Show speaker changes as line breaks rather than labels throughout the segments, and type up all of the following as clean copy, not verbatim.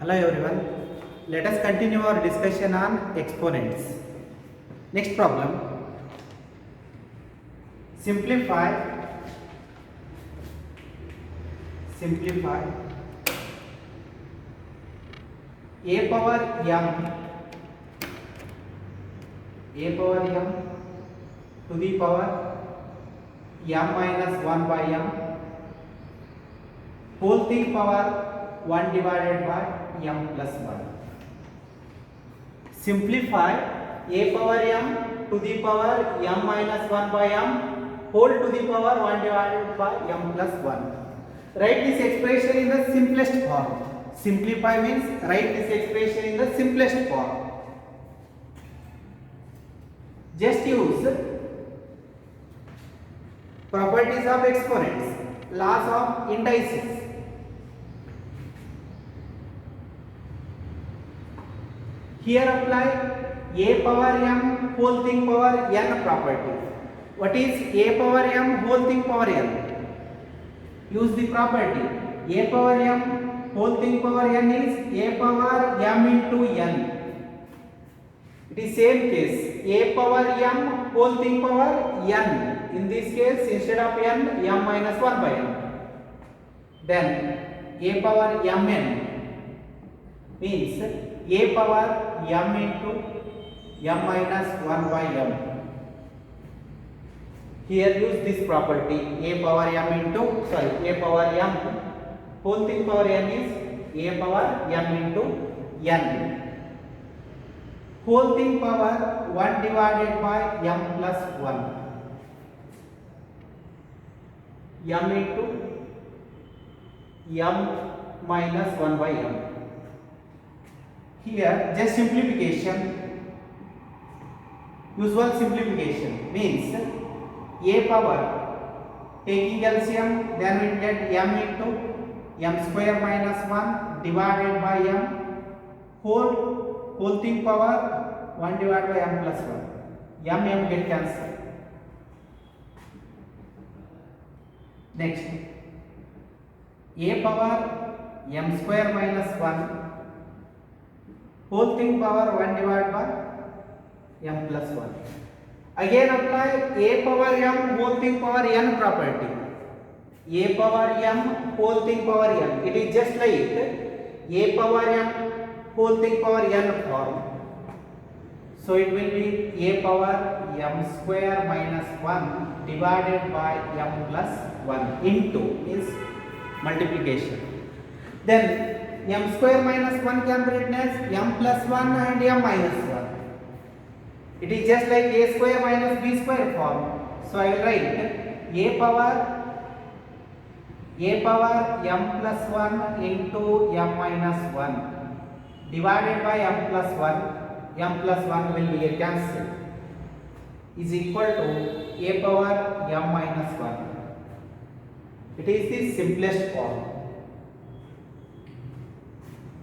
Hello everyone. Let us continue our discussion on exponents. Next problem. Simplify a power m to the power m minus 1 by m whole thing power 1 divided by m plus 1. Simplify a power m to the power m minus 1 by m whole to the power 1 divided by m plus 1. Write this expression in the simplest form. Simplify means write this expression in the simplest form. Just use properties of exponents, laws of indices. Here apply a power m whole thing power n property. What is a power m whole thing power n? Use the property. A power m whole thing power n is a power m into n. It is same case. A power m whole thing power n. In this case, instead of n, m minus 1 by n. Then a power mn means a power m into m minus 1 by m. Here use this property. A power m into a power m whole thing power n is a power m into n. Whole thing power 1 divided by m plus 1. M into m minus 1 by m. Here just simplification. Usual simplification means a power taking LCM, then we get m into m square minus 1 divided by m whole thing power 1 divided by m plus 1. M get cancelled. Next, a power m square minus 1 whole thing power 1 divided by m plus 1. Again apply a power m whole thing power n property. A power m whole thing power n. It is just like a power m whole thing power n form. So it will be a power m square minus 1 divided by m plus 1 into is multiplication. Then m square minus 1 can be written as m plus 1 and m minus 1. It is just like a square minus b square form. So I will write a power m plus 1 into m minus 1 divided by m plus 1. M plus 1 will be a cancel is equal to a power m minus 1. It is the simplest form.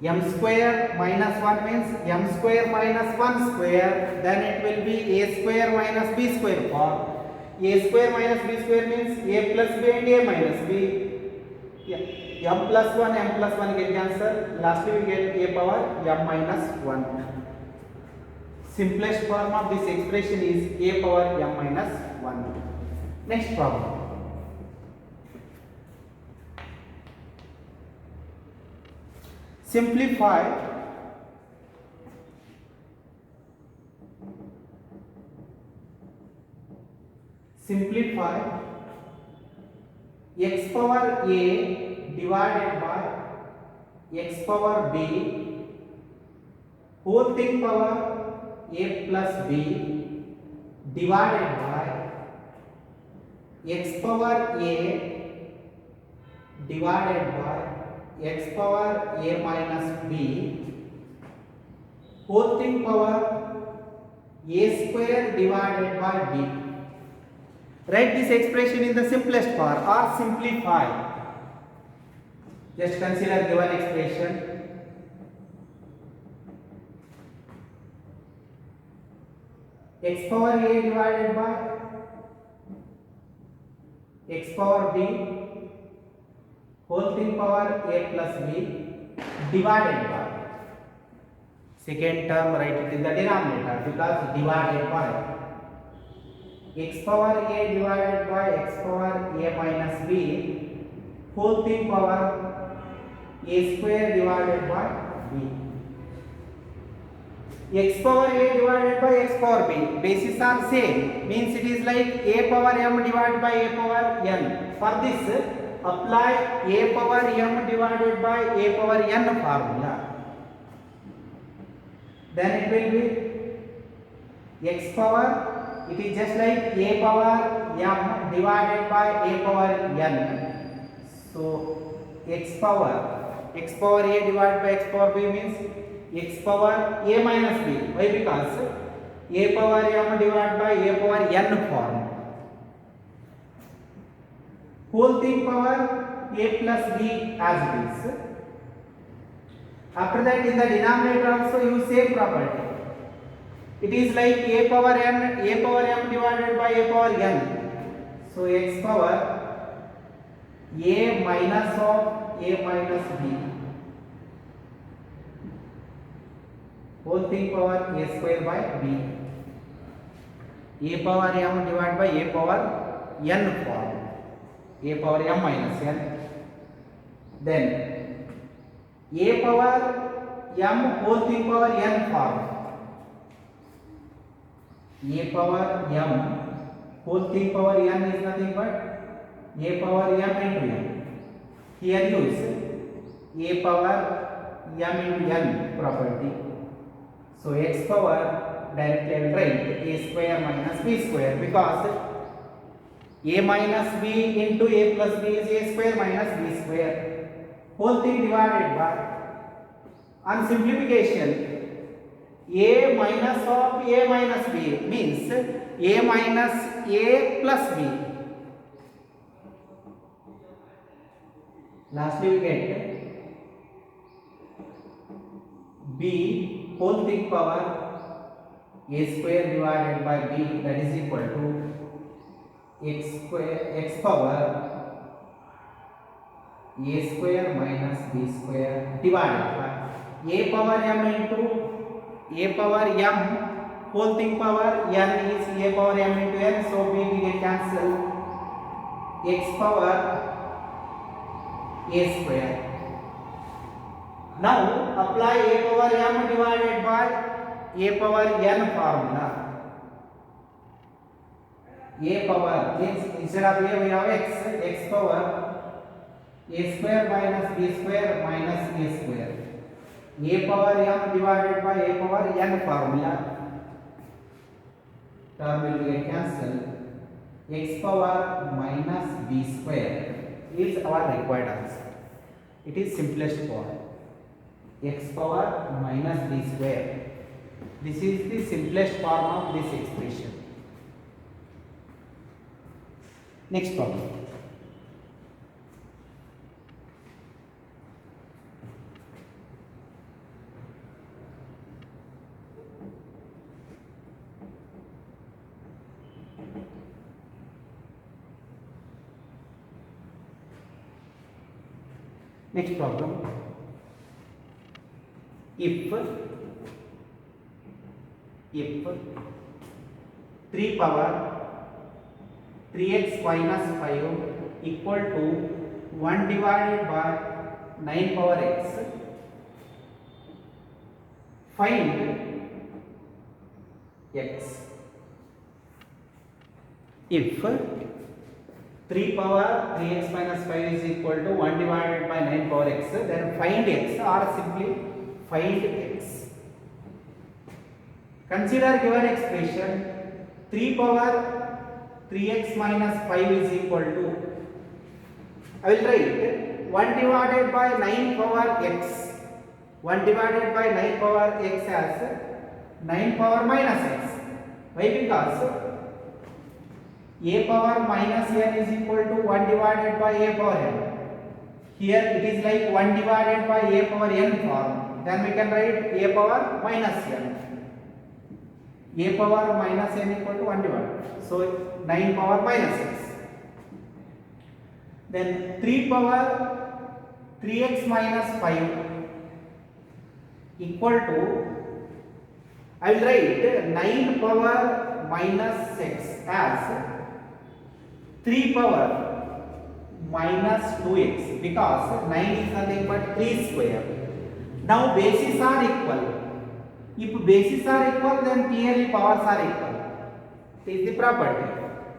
M square minus 1 means m square minus 1 square, then it will be a square minus b square form. A square minus b square means a plus b and a minus b. M plus 1 get cancelled. Lastly we get a power m minus 1. Simplest form of this expression is a power m minus 1. Next problem. Simplify x power a divided by x power b whole thing power a plus b divided by x power a divided by x power a minus b whole thing power a square divided by b. Write this expression in the simplest form or simplify. Just consider given expression. X power a divided by x power b whole thing power a plus b divided by Second term, write it in the denominator because divided by x power a divided by x power a minus b whole thing power a square divided by b. X power a divided by x power b bases are same, means it is like a power m divided by a power n. For this, apply a power m divided by a power n formula. Then it will be x power, it is just like a power m divided by a power n. So x power a divided by x power b means x power a minus b. Why? Because a power m divided by a power n form. Whole thing power a plus b as it is. After that, in the denominator also use same property. It is like a power m divided by a power n. So x power a minus of a minus b. Whole thing power a square by b. A power m divided by a power n form. A power m minus n. Then a power m whole thing power n form. A power m whole thing power n is nothing but a power m into n. Here use a power m into n property. So x power directly I will write a square minus b square because a minus b into a plus b is a square minus b square. Whole thing divided by, on simplification, a minus of a minus b means a minus a plus b. Lastly we get b whole thing power a square divided by b, that is equal to x power a square minus b square divided by a power m into a power m whole thing power n is a power m into n, so b we get cancel x power a square. Now apply a power m divided by a power n formula. A power means instead of a we have x power a square minus b square minus a square. A power m divided by a power n formula. Term will get cancelled. X power minus b square is our required answer. It is simplest form. X power minus b square. This is the simplest form of this expression. Next problem. Next problem. If 3 power 3x minus 5 equal to 1 divided by 9 power x, find x. If 3 power 3x minus 5 is equal to 1 divided by 9 power x, then find x or simply find x. Consider given expression 3 power 3x minus 5 is equal to, I will write 1 divided by 9 power x. 1 divided by 9 power x as 9 power minus x. Why? Because a power minus n is equal to 1 divided by a power n. Here it is like 1 divided by a power n form. Then we can write a power minus n. A power minus n equal to 1 divided. So 9 power minus x. Then 3 power 3x minus 5 equal to I will write 9 power minus 6 as 3 power minus 2x because 9 is nothing but 3 square. Now bases are equal. If bases are equal, then clearly powers are equal. It is the property.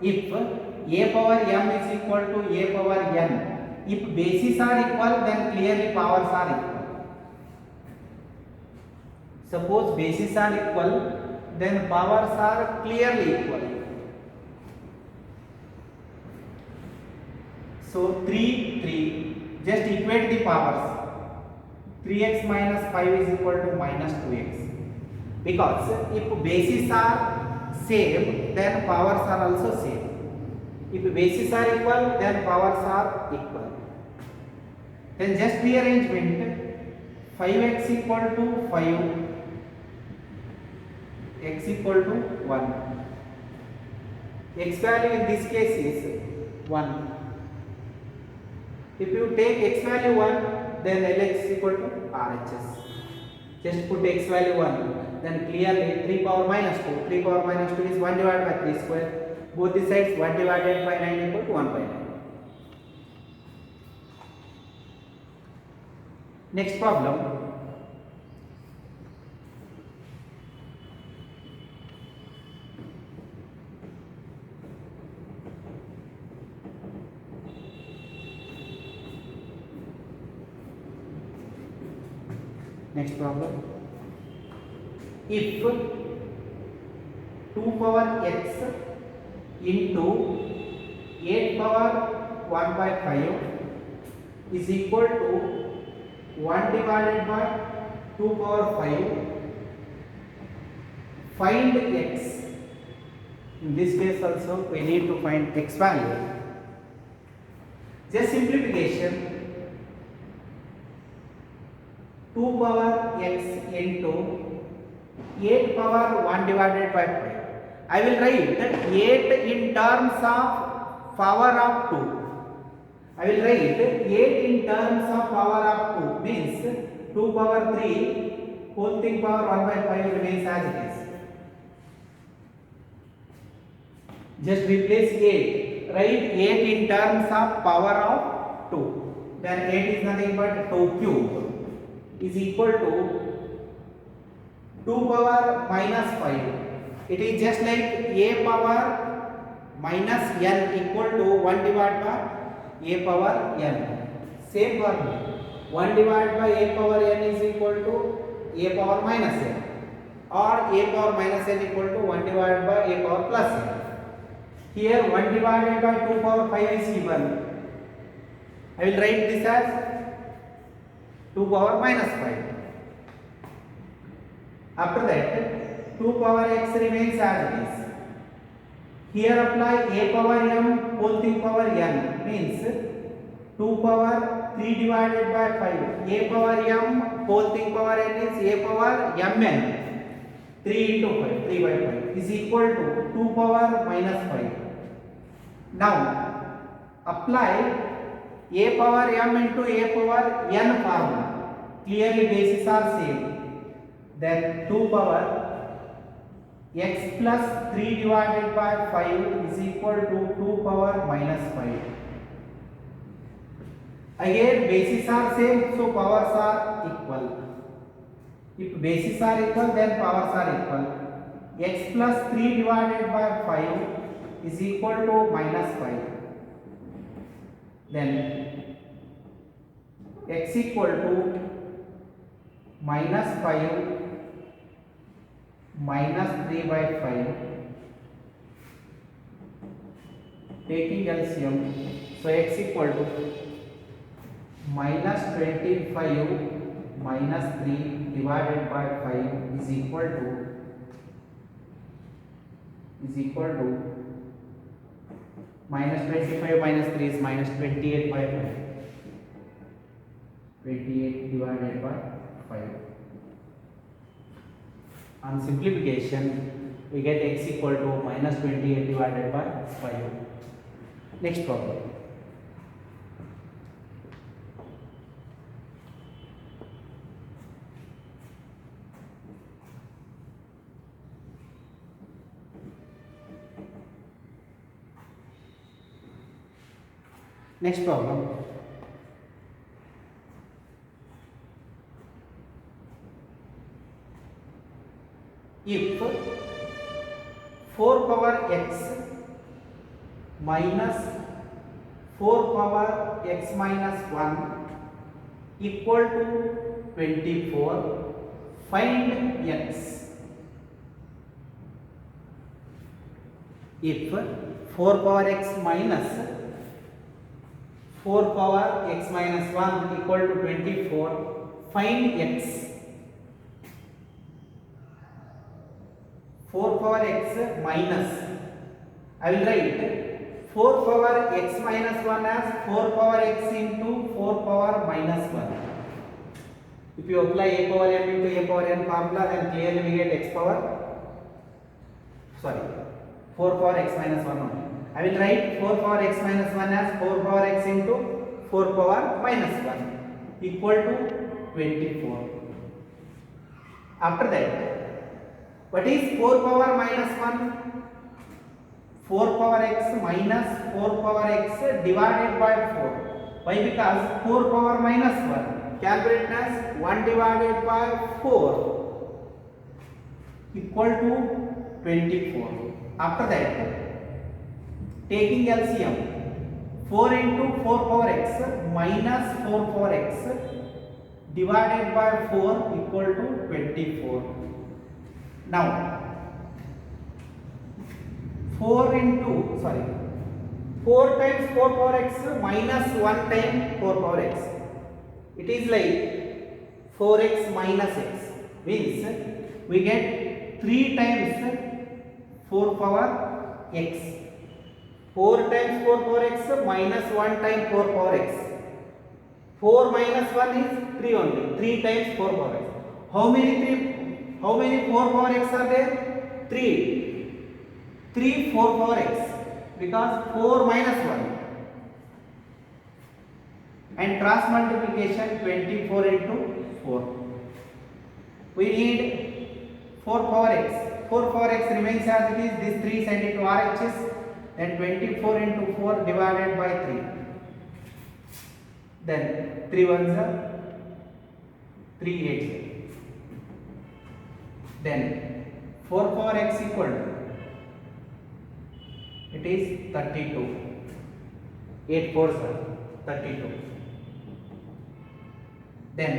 If a power m is equal to a power n, if bases are equal, then clearly powers are equal. Suppose bases are equal, then powers are clearly equal. So 3, just equate the powers. 3x minus 5 is equal to minus 2x. Because if bases are same, then powers are also same. If bases are equal, then powers are equal. Then just rearrangement. 5x equal to 5, x equal to 1. X value in this case is 1. If you take x value 1, then Lx is equal to RHS. Just put x value 1, then clearly 3 power minus 2. 3 power minus 2 is 1 divided by 3 square. Both the sides 1 divided by 9 equal to 1 by 9. Next problem. Next problem. If 2 power x into 8 power 1 by 5 is equal to 1 divided by 2 power 5, find x. In this case also we need to find x value. Just simplification. 2 power x into 8 power 1 divided by 5. I will write 8 in terms of power of 2. I will write 8 in terms of power of 2 means 2 power 3 whole thing power 1 by 5 remains as it is. Just replace 8. Write 8 in terms of power of 2. Then 8 is nothing but 2 cube is equal to 2 power minus 5. It is just like a power minus n equal to 1 divided by a power n. Same formula. 1 divided by a power n is equal to a power minus n, or a power minus n equal to 1 divided by a power plus n. Here 1 divided by 2 power 5 is given. I will write this as 2 power minus 5. After that 2 power x remains as it is. Here apply a power m whole thing power n means 2 power 3 divided by 5. A power m whole thing power n is a power mn. 3 into 5, 3 by 5 is equal to 2 power minus 5. Now apply a power m into a power n formula. Clearly bases are same. Then 2 power x plus 3 divided by 5 is equal to 2 power minus 5. Again bases are same, so powers are equal. If bases are equal, then powers are equal. X plus 3 divided by 5 is equal to minus 5. Then x equal to minus 5 minus 3 by 5, taking LCM, so x equal to minus 25 minus 3 divided by 5 is equal to minus 25 minus 3 is minus 28 by 5. 28 divided by 5. On simplification, we get x equal to minus 28 divided by 5. Next problem. Next problem. If 4 power x minus 4 power x minus 1 equal to 24, find x. If 4 power x minus 4 power x minus 1 equal to 24, find x. 4 power x minus, I will write 4 power x minus 1 as 4 power x into 4 power minus 1. If you apply a power m into a power n formula, then clearly we get x power, 4 power x minus 1 only. I will write 4 power x minus 1 as 4 power x into 4 power minus 1 equal to 24. After that, what is 4 power minus 1? 4 power x minus 4 power x divided by 4. Why? Because 4 power minus 1 can be written as 1 divided by 4 equal to 24. After that, taking LCM, 4 into 4 power x minus 4 power x divided by 4 equal to 24. Now 4 times 4 power x minus 1 time 4 power x. It is like 4x minus x, means we get 3 times 4 power x. 4 times 4 power x minus 1 time 4 power x. 4 minus 1 is 3 only. 3 times 4 power x. How many 4 power x are there? 3 4 power x, because 4 minus 1 and cross multiplication 24 into 4. We need 4 power x. 4 power x remains as it is. This 3 send it to RHS. Then 24 into 4 divided by 3. Then 3 ones are 3 8. Then 4 power x equal to, it is 32. 8 4s are 32. Then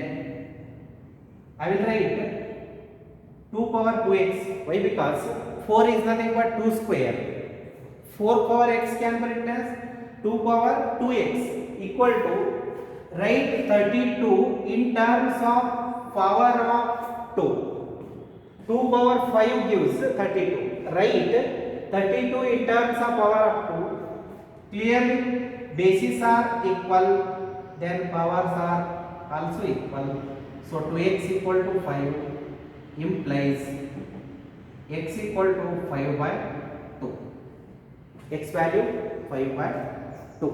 I will write 2 power 2x. Why? Because 4 is nothing but 2 square. 4 power x can be written as 2 power 2x equal to, write 32 in terms of power of 2. 2 power 5 gives 32. Write 32 in terms of power of 2. Clearly bases are equal, then powers are also equal. So 2x equal to 5 implies x equal to 5 by 2. X value 5 by 2.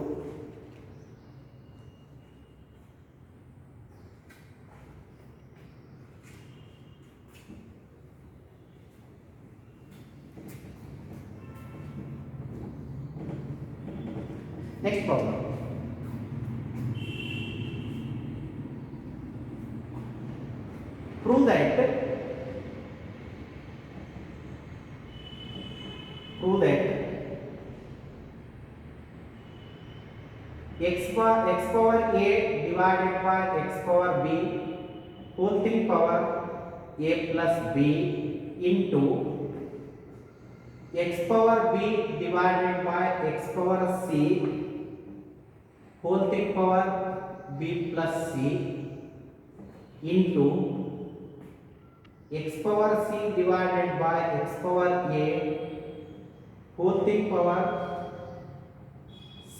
Next problem. Prove that x power a divided by x power b whole thing power a plus b into x power b divided by x power c whole thing power b plus c into x power c divided by x power a whole thing power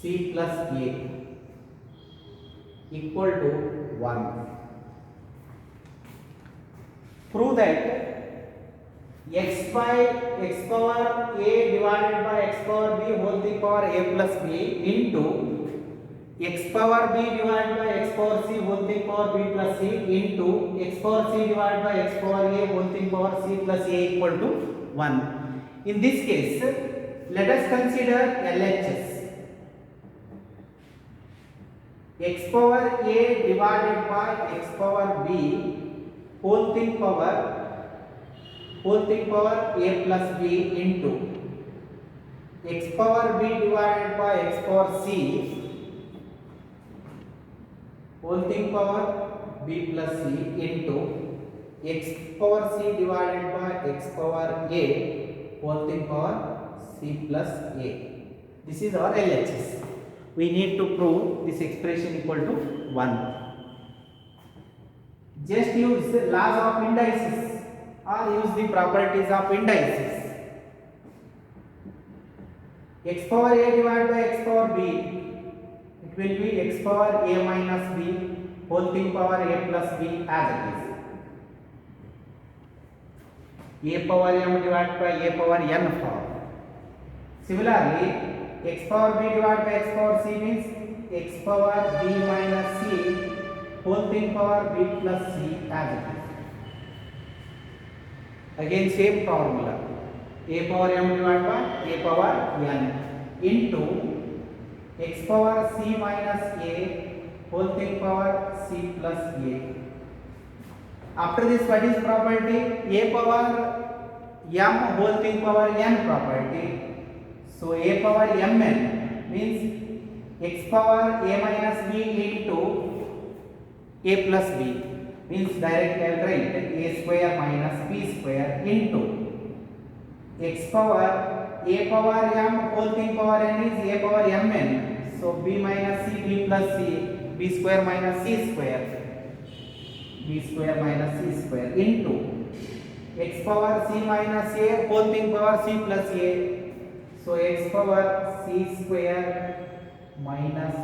c plus a equal to 1. Prove that x by x power a divided by x power b whole thing power a plus b into x power b divided by x power c whole thing power b plus c into x power c divided by x power a whole thing power c plus a equal to 1. In this case, let us consider LHS. x power a divided by x power b whole thing power a plus b into x power b divided by x power c whole thing power b plus c into x power c divided by x power a whole thing power c plus a. This is our LHS. We need to prove this expression equal to 1. Just use the laws of indices or use the properties of indices. X power a divided by x power b, it will be x power a minus b whole thing power a plus b as it is. A power m divided by a power n form. Similarly, x power b divided by x power c means x power b minus c whole thing power b plus c as it is. Again same formula. A power m divided by a power n into x power c minus a whole thing power c plus a. After this, what is property? A power m whole thing power n property. So a power mn means x power a minus b into a plus b means direct I will write a square minus b square into x power a power m whole thing power n is a power mn. So b minus c b plus c b square minus c square into x power c minus a whole thing power c plus a. So x power c square minus a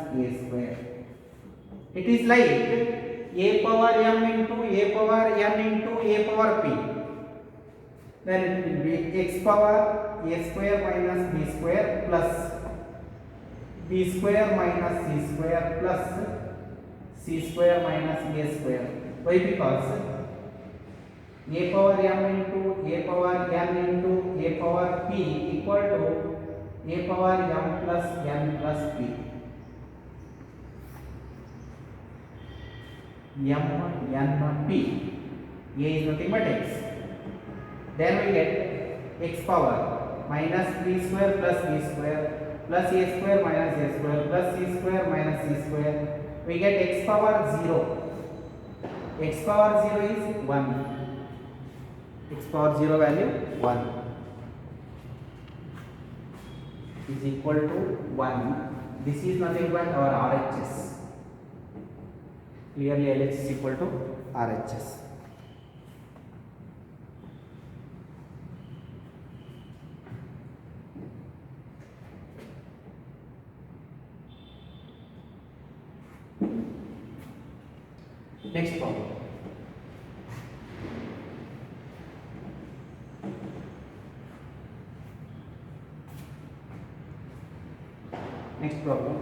square. It is like a power m into a power n into a power p. Then it will be x power a square minus b square plus b square minus c square plus c square minus a square. Why? Because a power m into a power n into a power p equal to a power m plus n plus p. M n p. A is nothing but x. Then we get x power minus b square plus b square plus a square minus a square plus c square minus c square. We get x power 0. X power 0 is 1. X power 0 value 1 is equal to 1. This is nothing but our RHS. Clearly LHS is equal to RHS. Next problem. Next problem.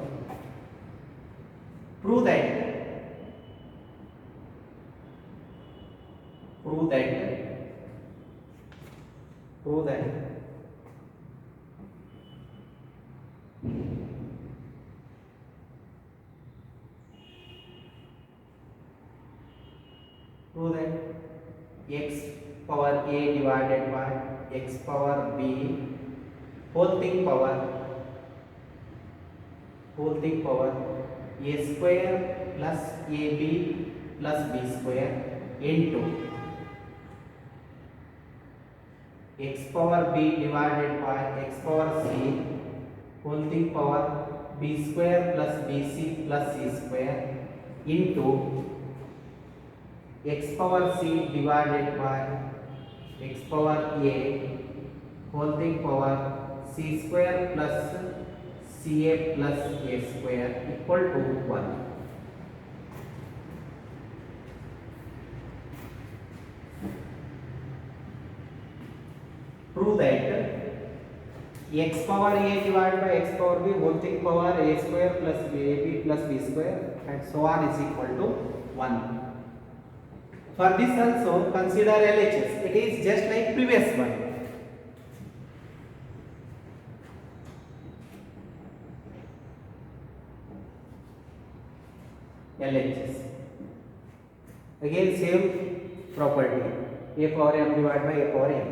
Prove that x power a divided by x power b whole thing power a square plus ab plus b square into x power b divided by x power c whole thing power b square plus bc plus c square into x power c divided by x power a whole thing power c square plus ca plus a square equal to 1. Prove that x power a divided by x power b whole thing power a square plus ab plus b square and so on is equal to 1. For this also consider LHS. It is just like previous one. LHS. Again same property, a power m divided by a power m,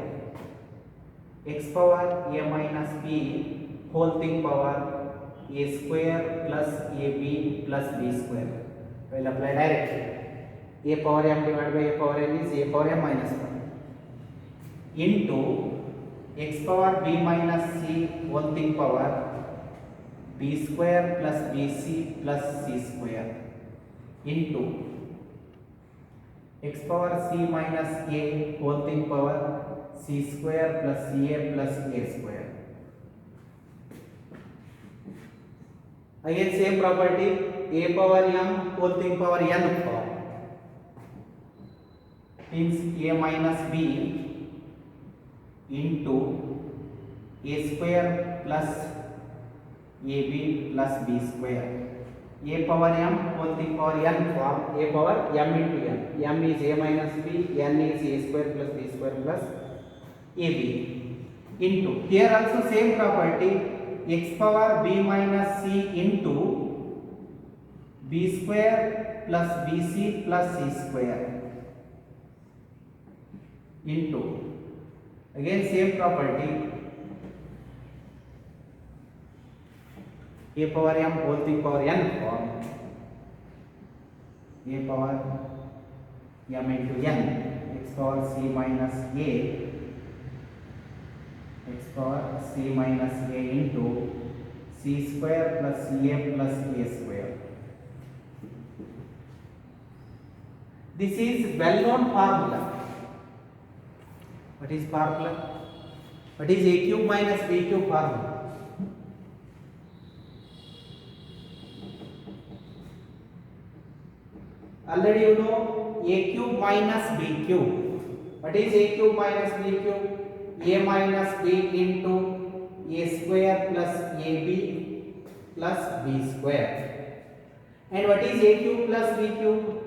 x power a minus b whole thing power a square plus ab plus b square. We'll apply directly. A power m divided by a power n is a power m minus 1 into x power b minus c whole thing power b square plus bc plus c square into x power c minus a whole thing power c square plus ca plus a square. Again same property, a power m whole thing power n form means a minus b into a square plus ab plus b square. A power m whole thing power n form a power m into n. M is a minus b, n is a square plus b square plus ab into, here also same property, x power b minus c into b square plus bc plus c square into, again same property, a power m whole thing power n form a power m into n, x power c minus a, x power c minus a into c square plus ca plus a square. This is well known formula. What is formula? What is a cube minus b cube formula? Already you know a cube minus b cube. What is a cube minus b cube? A minus b into a square plus ab plus b square. And what is a cube plus b cube?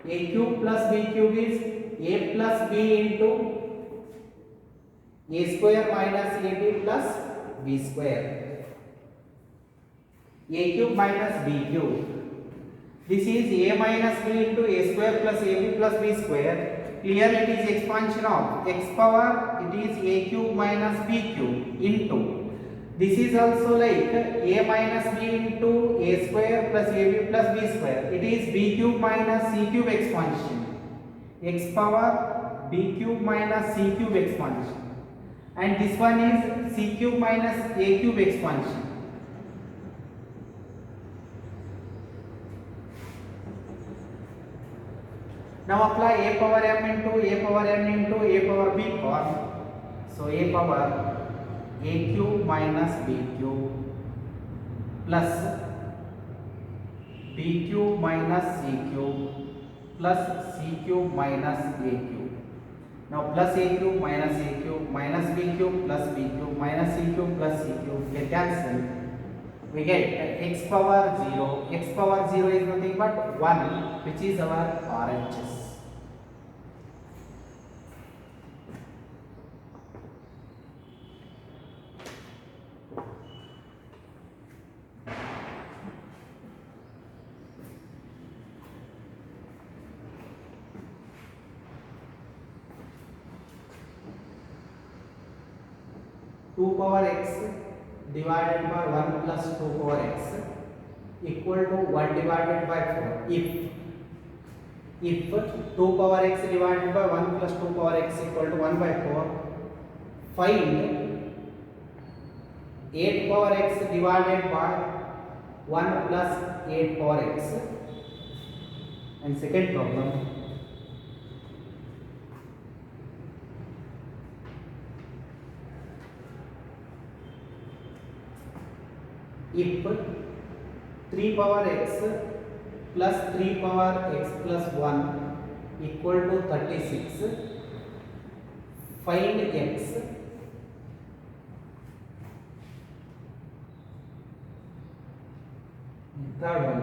A cube plus b cube is a plus b into a square minus ab plus b square. A cube minus b cube. This is a minus b into a square plus ab plus b square. Clearly it is expansion of x power, it is a cube minus b cube into, this is also like a minus b into a square plus ab plus b square. It is b cube minus c cube expansion, x power b cube minus c cube expansion, and this one is c cube minus a cube expansion. Now apply a power m into a power n into a power b form. So a power a cube minus b cube plus b cube minus c cube plus c cube minus a cube. Now plus a cube minus b cube plus b cube minus c cube plus c cube get cancelled. We get x power 0. X power 0 is nothing but 1, which is our RHS. Two power x divided by 1 plus 2 power x equal to 1 divided by 4 if 2 power x divided by 1 plus 2 power x equal to 1 by 4, find 8 power x divided by 1 plus 8 power x. And second problem, if 3 power x plus 3 power x plus 1 equal to 36, find x. Third one,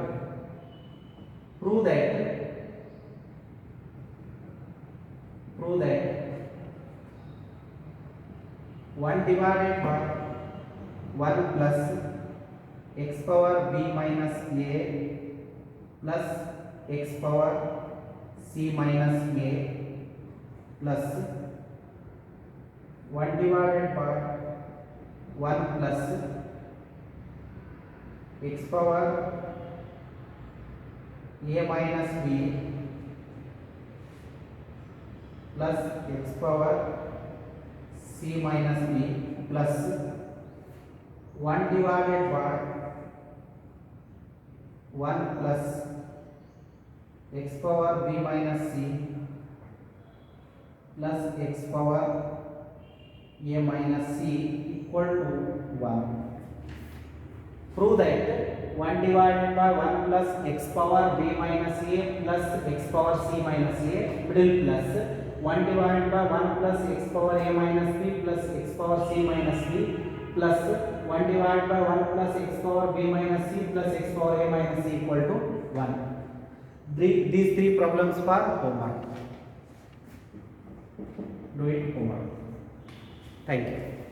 prove that 1 divided by 1 plus x power b minus a plus x power c minus a plus 1 divided by 1 plus x power a minus b plus x power c minus b plus 1 divided by 1 plus x power b minus c plus x power a minus c equal to 1. Prove that 1 divided by 1 plus x power b minus a plus x power c minus a middle plus 1 divided by 1 plus x power a minus b plus x power c minus b plus 1 divided by 1 plus x power b minus c plus x power a minus c equal to 1. These three problems for homework. Do it homework. Thank you.